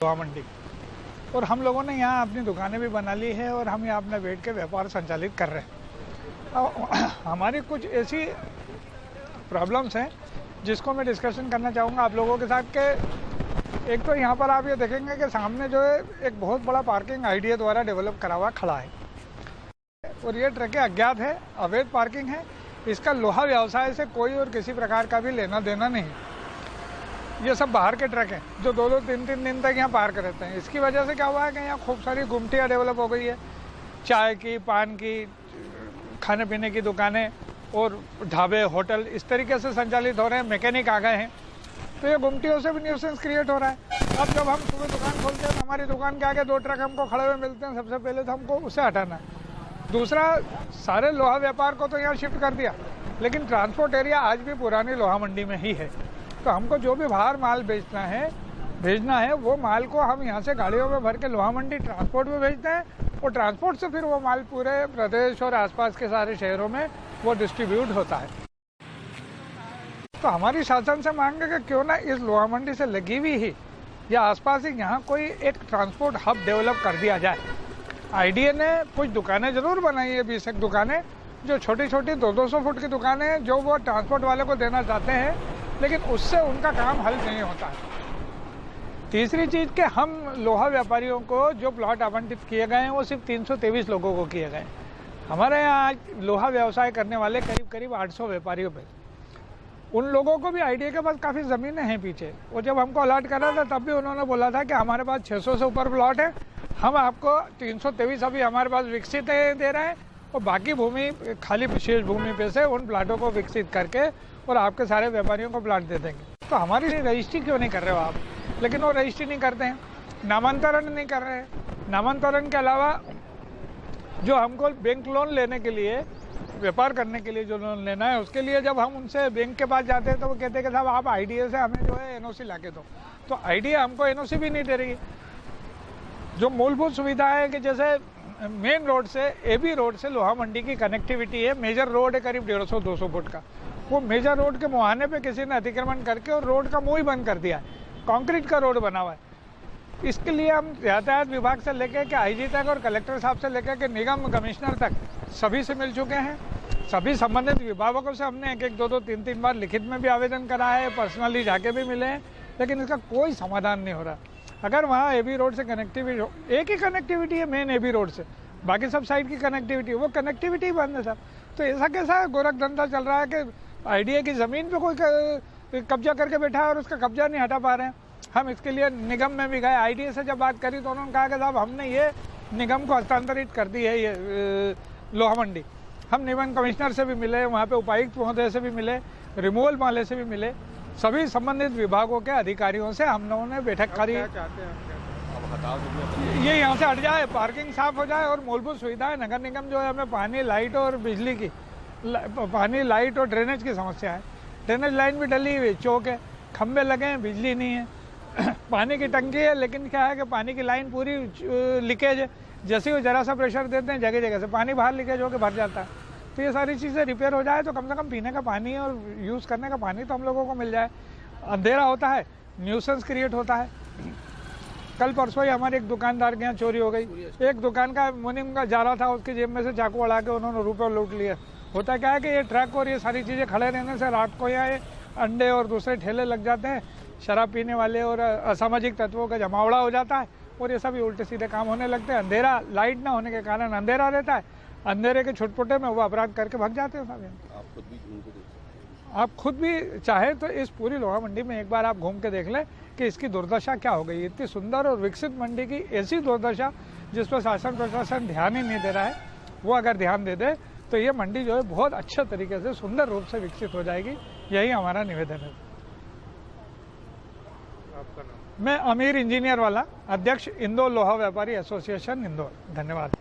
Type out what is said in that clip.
लोहा मंडी। और हम लोगों ने यहाँ अपनी दुकानें भी बना ली है और हम यहाँ अपना बैठ के व्यापार संचालित कर रहे हैं। हमारी कुछ ऐसी प्रॉब्लम्स हैं जिसको मैं डिस्कशन करना चाहूँगा आप लोगों के साथ कि एक तो यहाँ पर आप ये देखेंगे कि सामने जो है एक बहुत बड़ा पार्किंग आईडीए द्वारा डेवलप करा हुआ खड़ा है और ये ट्रकें अज्ञात है, अवैध पार्किंग है। इसका लोहा व्यवसाय से कोई और किसी प्रकार का भी लेना देना नहीं। ये सब बाहर के ट्रक हैं जो 2-2, 3-3 दिन तक यहाँ पार्क रहते हैं। इसकी वजह से क्या हुआ है कि यहाँ खूब सारी गुमटियाँ डेवलप हो गई है, चाय की, पान की, खाने पीने की दुकानें और ढाबे, होटल इस तरीके से संचालित हो रहे हैं। मैकेनिक आ गए हैं तो ये गुमटियों से भी न्यूसेंस क्रिएट हो रहा है। अब जब हम सुबह दुकान खोलते हैं तो हमारी दुकान के आगे 2 ट्रक हमको खड़े हुए मिलते हैं। सबसे पहले तो हमको उसे हटाना है। दूसरा, सारे लोहा व्यापार को तो यहाँ शिफ्ट कर दिया, लेकिन ट्रांसपोर्ट एरिया आज भी पुरानी लोहा मंडी में ही है। तो हमको जो भी बाहर माल भेजना है वो माल को हम यहाँ से गाड़ियों में भर के लोहा मंडी ट्रांसपोर्ट में भेजते हैं और ट्रांसपोर्ट से फिर वो माल पूरे प्रदेश और आसपास के सारे शहरों में वो डिस्ट्रीब्यूट होता है। तो हमारी शासन से मांग है कि क्यों ना इस लोहा मंडी से लगी हुई ही या आसपास ही यहाँ कोई एक ट्रांसपोर्ट हब डेवलप कर दिया जाए। आईडीए ने कुछ दुकानें जरूर बनाई है, 20 एक दुकानें जो छोटी छोटी 200-200 फुट की दुकानें जो वो ट्रांसपोर्ट वाले को देना चाहते हैं, लेकिन उससे उनका काम हल नहीं होता है। तीसरी चीज़ कि हम लोहा व्यापारियों को जो प्लॉट आवंटित किए गए हैं वो सिर्फ 323 लोगों को किए गए। हमारे यहाँ लोहा व्यवसाय करने वाले करीब 800 व्यापारियों पे, उन लोगों को भी आईडीए के पास काफ़ी ज़मीनें हैं पीछे। वो जब हमको अलॉट करा था तब भी उन्होंने बोला था कि हमारे पास 600 से ऊपर प्लॉट है, हम आपको 323 अभी हमारे पास विकसित दे रहे हैं और बाकी भूमि खाली विशेष भूमि पे से उन प्लाटों को विकसित करके और आपके सारे व्यापारियों को प्लाट दे देंगे। तो हमारी रजिस्ट्री क्यों नहीं कर रहे हो आप? लेकिन वो रजिस्ट्री नहीं करते हैं, नामांतरण नहीं कर रहे हैं। नामांतरण के अलावा जो हमको बैंक लोन लेने के लिए, व्यापार करने के लिए जो लोन लेना है, उसके लिए जब हम उनसे बैंक के पास जाते हैं तो वो कहते हैं कि साहब आप आईडीए से हमें जो है एनओसी ला के दो। तो आईडीए हमको एनओसी भी नहीं दे रही। जो मूलभूत सुविधा है कि जैसे मेन रोड से, एबी रोड से लोहा मंडी की कनेक्टिविटी है, मेजर रोड है करीब 150-200 फुट का, वो मेजर रोड के मुहाने पे किसी ने अतिक्रमण करके और रोड का मुंह ही बंद कर दिया है। कंक्रीट का रोड बना हुआ है। इसके लिए हम यातायात विभाग से लेकर के आईजी तक और कलेक्टर साहब से लेकर के निगम कमिश्नर तक सभी से मिल चुके हैं। सभी संबंधित विभागों से हमने 1-1, 2-2, 3-3 बार लिखित में भी आवेदन करा है, पर्सनली जाके भी मिले हैं, लेकिन इसका कोई समाधान नहीं हो रहा। अगर वहाँ एबी रोड से कनेक्टिविटी हो, एक ही कनेक्टिविटी है मेन एबी रोड से, बाकी सब साइड की कनेक्टिविटी, वो कनेक्टिविटी बंद है सर। तो ऐसा कैसा गोरख धंधा चल रहा है कि आईडीए की ज़मीन पे कोई कब्जा करके बैठा है और उसका कब्जा नहीं हटा पा रहे हैं। हम इसके लिए निगम में भी गए, आईडीए से जब बात करी तो उन्होंने कहा कि साहब हमने ये निगम को हस्तांतरित कर दी है ये लोहा मंडी। हम निगम कमिश्नर से भी मिले, वहाँ पे उपायुक्त महोदय से भी मिले, रिमूवल वाले से भी मिले, सभी संबंधित विभागों के अधिकारियों से हम लोगों ने बैठक करी। ये यहाँ से हट जाए, पार्किंग साफ हो जाए और मूलभूत सुविधाएं नगर निगम जो है हमें पानी, लाइट और बिजली की, पानी, लाइट और ड्रेनेज की समस्या है। ड्रेनेज लाइन भी डली हुई, चौक है, खंबे लगे हैं, बिजली नहीं है। पानी की टंकी है, लेकिन क्या है कि पानी की लाइन पूरी लीकेज है। जैसे ही जरा सा प्रेशर देते हैं जगह जगह से पानी बाहर लीकेज होकर भर जाता है। तो ये सारी चीज़ें रिपेयर हो जाए तो कम से कम पीने का पानी और यूज़ करने का पानी तो हम लोगों को मिल जाए। अंधेरा होता है, न्यूसेंस क्रिएट होता है। कल परसों ही हमारे एक दुकानदार के यहाँ चोरी हो गई। एक दुकान का मुनीम का जा रहा था, उसकी जेब में से चाकू अड़ा के उन्होंने रुपये लूट लिए। होता क्या है कि ये ट्रक और ये सारी चीज़ें खड़े रहने से रात को यहाँ ये अंडे और दूसरे ठेले लग जाते हैं, शराब पीने वाले और असामाजिक तत्वों का जमावड़ा हो जाता है और ये सभी उल्टे सीधे काम होने लगते हैं। अंधेरा, लाइट ना होने के कारण अंधेरा रहता है, अंधेरे के छुटपुटे में वो अपराध करके भाग जाते हैं सब। आप खुद भी चाहे तो इस पूरी लोहा मंडी में एक बार आप घूम के देख लें कि इसकी दुर्दशा क्या हो गई। इतनी सुंदर और विकसित मंडी की ऐसी दुर्दशा जिस पर शासन प्रशासन ध्यान ही नहीं दे रहा है, वो अगर ध्यान दे दे तो ये मंडी जो है बहुत अच्छे तरीके से, सुंदर रूप से विकसित हो जाएगी। यही हमारा निवेदन है। मैं अमीर इंजीनियर वाला, अध्यक्ष इंदौर लोहा व्यापारी एसोसिएशन इंदौर। धन्यवाद।